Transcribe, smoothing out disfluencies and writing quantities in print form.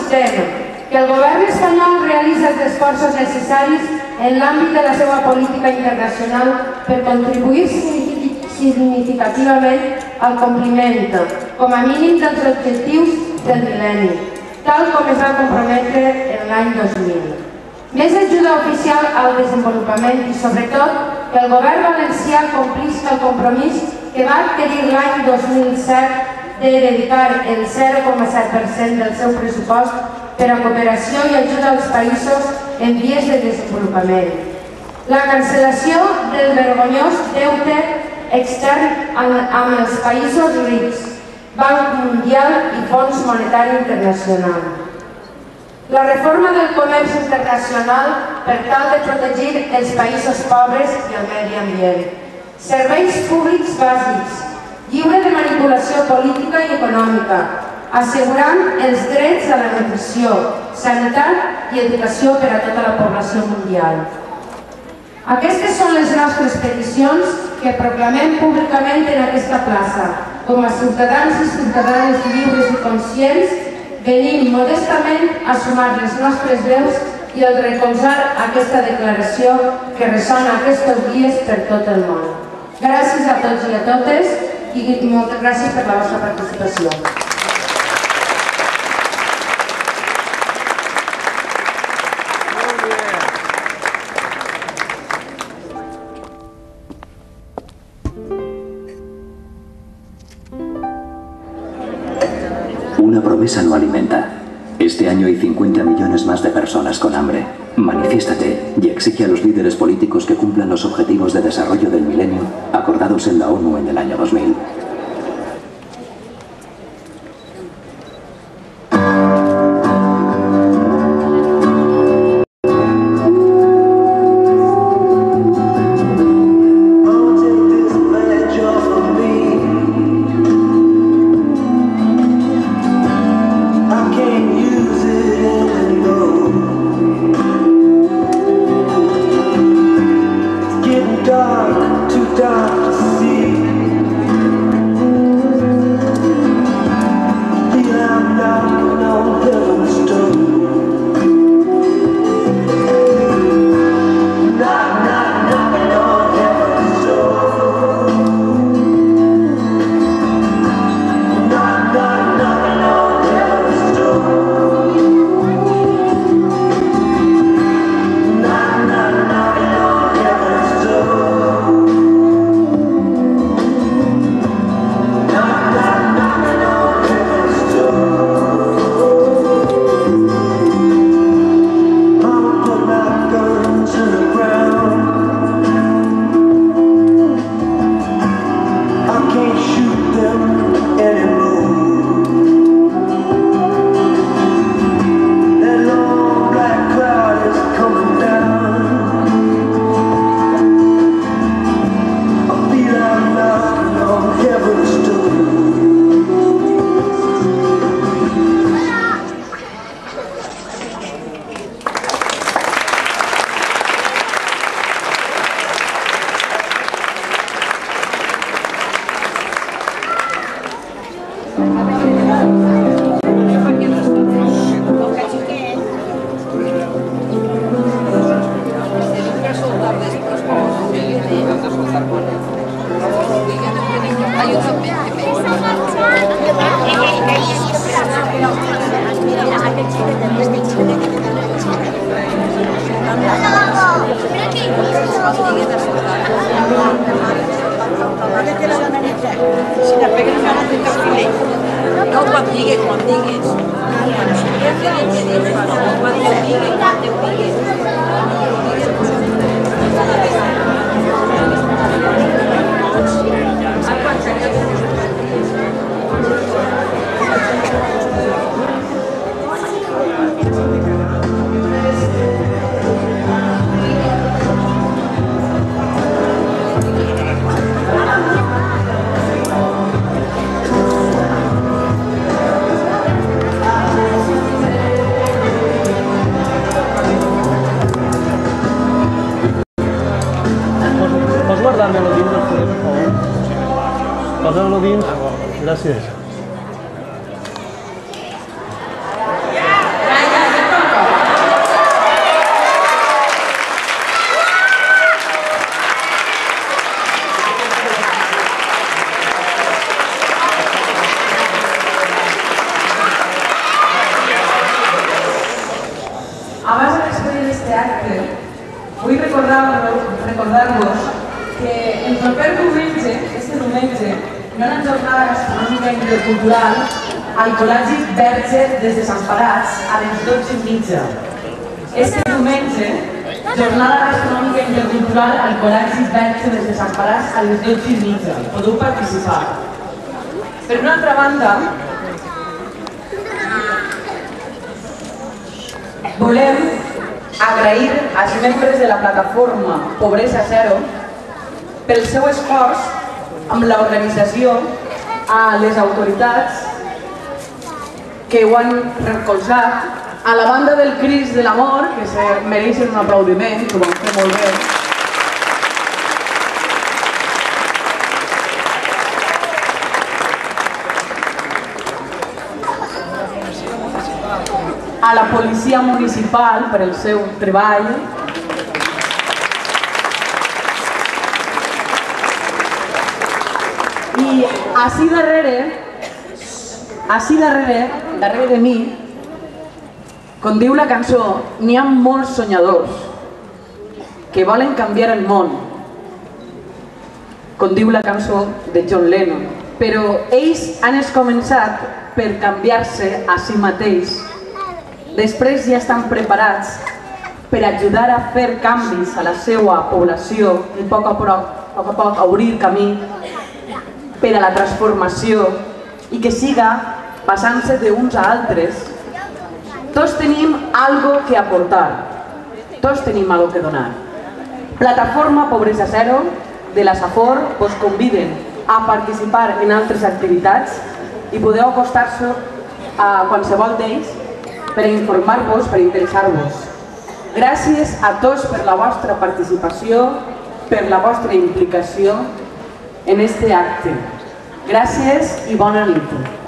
instem que el govern espanyol realitzi els esforços necessaris en l'àmbit de la seva política internacional per contribuir significativament al compliment, com a mínim, dels objectius del mil·lenni, tal com es va comprometre en l'any 2000. Més ajuda oficial al desenvolupament i, sobretot, que el govern valencià complisca el compromís que va adquirir l'any 2007 de dedicar el 0,7% del seu pressupost per a cooperació i ajuda als països en vies de desenvolupament. La cancel·lació del vergonyós deute extern amb els països rics, Banc Mundial i Fons Monetari Internacional. La reforma del comerç internacional per tal de protegir els països pobres i el medi ambient. Serveis públics bàsics, lliure de manipulació política i econòmica, assegurant els drets a la nutrició, sanitat i educació per a tota la població mundial. Aquestes són les nostres peticions que proclamem públicament en aquesta plaça. Com a ciutadans i ciutadanes lliures i conscients, venim modestament a sumar les nostres veus i a recolzar aquesta declaració que ressona aquests dies per tot el món. Gràcies a tots i a totes i moltes gràcies per la vostra participació. Una promesa no alimenta. Este año hay 50 millones más de personas con hambre. Manifiéstate y exige a los líderes políticos que cumplan los objetivos de desarrollo del milenio acordados en la ONU en el año 2000. Gràcies. recordar-vos que el proper diumenge, diumenge, hi ha una jornada gastronòmica intercultural al Col·legi Verge dels Desemparats a les 12:30. Diumenge, jornada gastronòmica intercultural al Col·legi Verge dels Desemparats a les 12:30. Podeu participar. Per una altra banda, volem agrair als membres de la plataforma Pobresa Zero pel seu esforç amb l'organització, a les autoritats que ho han recolzat, a la banda del Crist de l'Amor, que se mereixen un aplaudiment, que ho van fer molt bé, a la policia municipal per el seu treball, i així darrere de mi, com diu la cançó, n'hi ha molts soñadors que volen canviar el món, com diu la cançó de John Lennon, però ells han començat per canviar-se a si mateix. Després ja estan preparats per ajudar a fer canvis a la seva població i a poc a poc obrir camí per a la transformació i que siga passant-se d'uns a altres. Tots tenim algo que aportar, tots tenim algo que donar. Plataforma Pobresa Zero de la Safor us conviden a participar en altres activitats i podeu acostar-se a qualsevol d'ells per informar-vos, per interessar-vos. Gràcies a tots per la vostra participació, per la vostra implicació en aquest acte. Gràcies i bona nit.